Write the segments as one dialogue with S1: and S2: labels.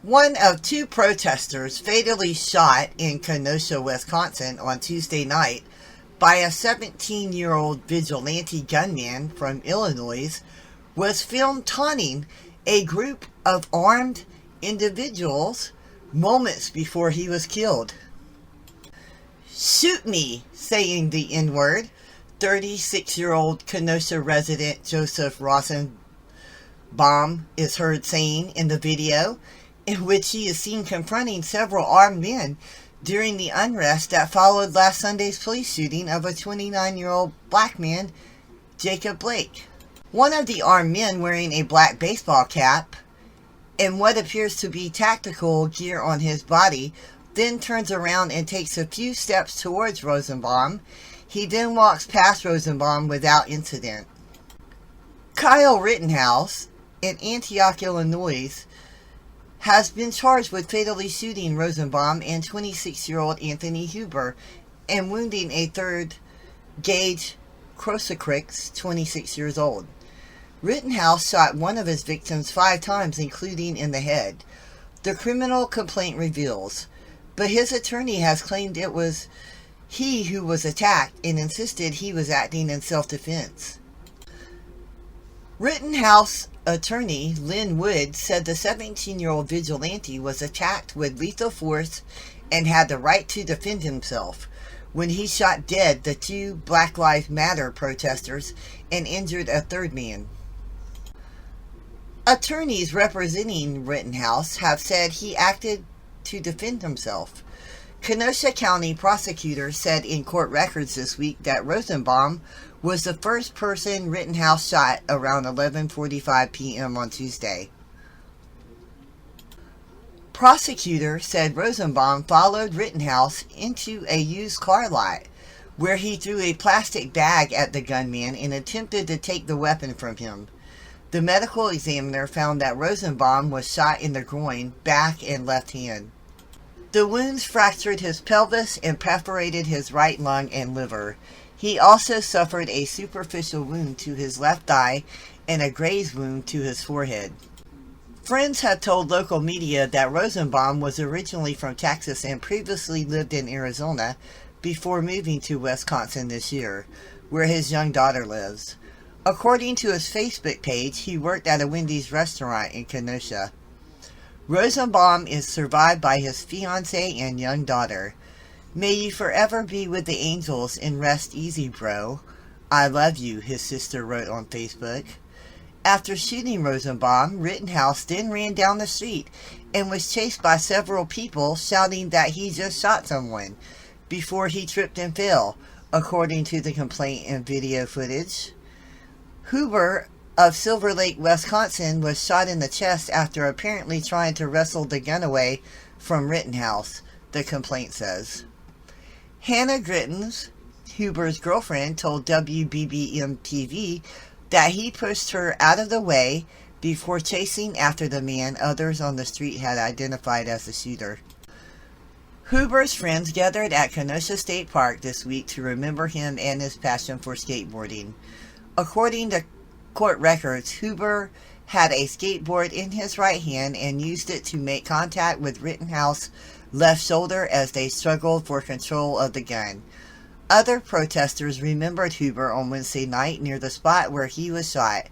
S1: One of two protesters fatally shot in Kenosha, Wisconsin on Tuesday night by a 17-year-old vigilante gunman from Illinois was filmed taunting a group of armed individuals moments before he was killed. "Shoot me," saying the N-word, 36-year-old Kenosha resident Joseph Rosenbaum is heard saying in the video, in which he is seen confronting several armed men during the unrest that followed last Sunday's police shooting of a 29-year-old black man, Jacob Blake. One of the armed men, wearing a black baseball cap and what appears to be tactical gear on his body, then turns around and takes a few steps towards Rosenbaum. He then walks past Rosenbaum without incident. Kyle Rittenhouse in Antioch, Illinois, has been charged with fatally shooting Rosenbaum and 26-year-old Anthony Huber and wounding a third, Gaige Grosskreutz, 26 years old. Rittenhouse shot one of his victims 5 times, including in the head, the criminal complaint reveals, but his attorney has claimed it was he who was attacked and insisted he was acting in self-defense. Rittenhouse attorney Lin Wood said the 17-year-old vigilante was attacked with lethal force and had the right to defend himself when he shot dead the 2 Black Lives Matter protesters and injured a third man. Attorneys representing Rittenhouse have said he acted to defend himself. Kenosha County prosecutors said in court records this week that Rosenbaum was the first person Rittenhouse shot around 11:45 p.m. on Tuesday. Prosecutor said Rosenbaum followed Rittenhouse into a used car lot, where he threw a plastic bag at the gunman and attempted to take the weapon from him. The medical examiner found that Rosenbaum was shot in the groin, back, and left hand. The wounds fractured his pelvis and perforated his right lung and liver. He also suffered a superficial wound to his left eye and a graze wound to his forehead. Friends have told local media that Rosenbaum was originally from Texas and previously lived in Arizona before moving to Wisconsin this year, where his young daughter lives. According to his Facebook page, he worked at a Wendy's restaurant in Kenosha. Rosenbaum is survived by his fiancée and young daughter. "May you forever be with the angels and rest easy, bro. I love you," his sister wrote on Facebook. After shooting Rosenbaum, Rittenhouse then ran down the street and was chased by several people shouting that he just shot someone before he tripped and fell, according to the complaint and video footage. Huber of Silver Lake, Wisconsin, was shot in the chest after apparently trying to wrestle the gun away from Rittenhouse, the complaint says. Hannah Grittens, Huber's girlfriend, told WBBM-TV that he pushed her out of the way before chasing after the man others on the street had identified as the shooter. Huber's friends gathered at Kenosha State Park this week to remember him and his passion for skateboarding. According to court records, Huber had a skateboard in his right hand and used it to make contact with Rittenhouse's left shoulder as they struggled for control of the gun. Other protesters remembered Huber on Wednesday night near the spot where he was shot,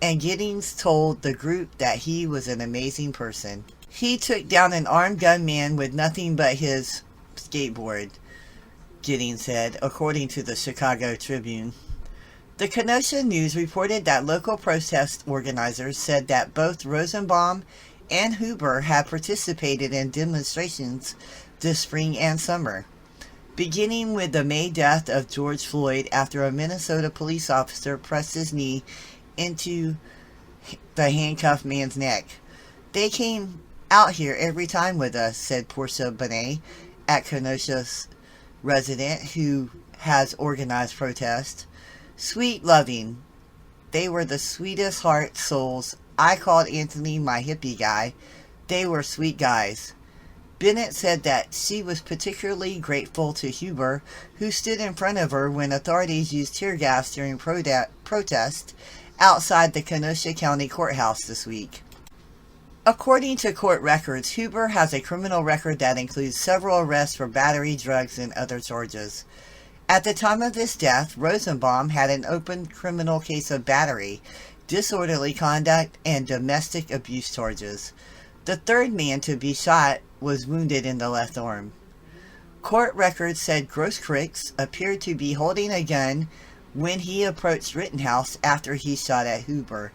S1: and Giddings told the group that he was an amazing person. He took down an armed gunman with nothing but his skateboard, Giddings said, according to the Chicago Tribune. The Kenosha News reported that local protest organizers said that both Rosenbaum and Huber had participated in demonstrations this spring and summer, beginning with the May death of George Floyd after a Minnesota police officer pressed his knee into the handcuffed man's neck. "They came out here every time with us," said Portia Bonet, a Kenosha's resident who has organized protests. "Sweet, loving. They were the sweetest heart souls. I called Anthony my hippie guy. They were sweet guys." Bennett said that she was particularly grateful to Huber, who stood in front of her when authorities used tear gas during protest outside the Kenosha County Courthouse this week. According to court records, Huber has a criminal record that includes several arrests for battery, drugs, and other charges. At the time of his death, Rosenbaum had an open criminal case of battery, disorderly conduct, and domestic abuse charges. The third man to be shot was wounded in the left arm. Court records said Grosskreutz appeared to be holding a gun when he approached Rittenhouse after he shot at Huber.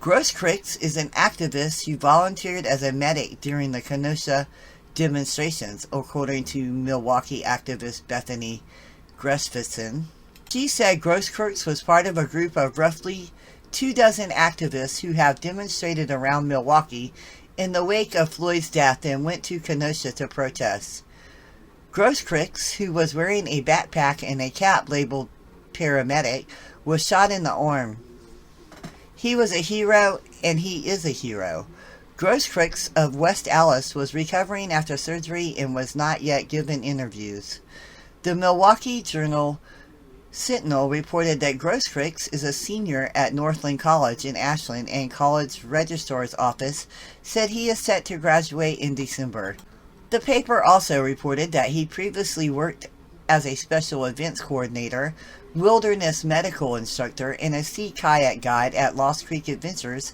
S1: Grosskreutz is an activist who volunteered as a medic during the Kenosha demonstrations, according to Milwaukee activist Bethany Grosskreutz. She said Grosskreutz was part of a group of roughly 24 activists who have demonstrated around Milwaukee in the wake of Floyd's death and went to Kenosha to protest. Grosskreutz, who was wearing a backpack and a cap labeled paramedic, was shot in the arm. He was a hero, and he is a hero. Grosskreutz of West Allis was recovering after surgery and was not yet given interviews. The Milwaukee Journal Sentinel reported that Grosskreutz is a senior at Northland College in Ashland, and college registrar's office said he is set to graduate in December. The paper also reported that he previously worked as a special events coordinator, wilderness medical instructor, and a sea kayak guide at Lost Creek Adventures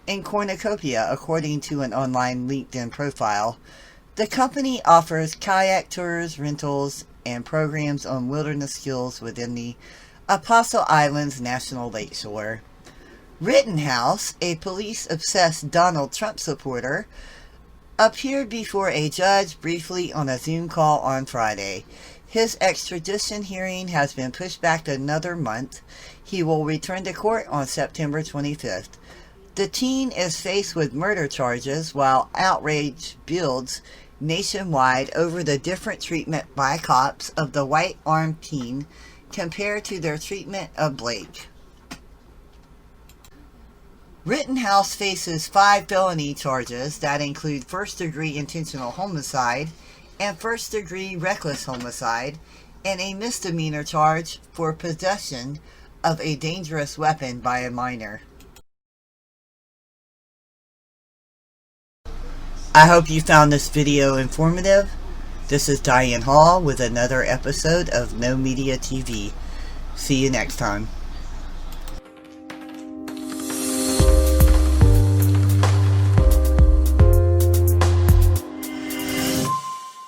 S1: in Cornucopia, according to an online LinkedIn profile. The company offers kayak tours, rentals, and programs on wilderness skills within the Apostle Islands National Lakeshore. Rittenhouse, a police-obsessed Donald Trump supporter, appeared before a judge briefly on a Zoom call on Friday. His extradition hearing has been pushed back another month. He will return to court on September 25th. The teen is faced with murder charges while outrage builds nationwide over the different treatment by cops of the white-armed teen compared to their treatment of Blake. Rittenhouse faces 5 felony charges that include first-degree intentional homicide and first-degree reckless homicide, and a misdemeanor charge for possession of a dangerous weapon by a minor. I hope you found this video informative. This is Diane Hall with another episode of No Media TV. See you next time.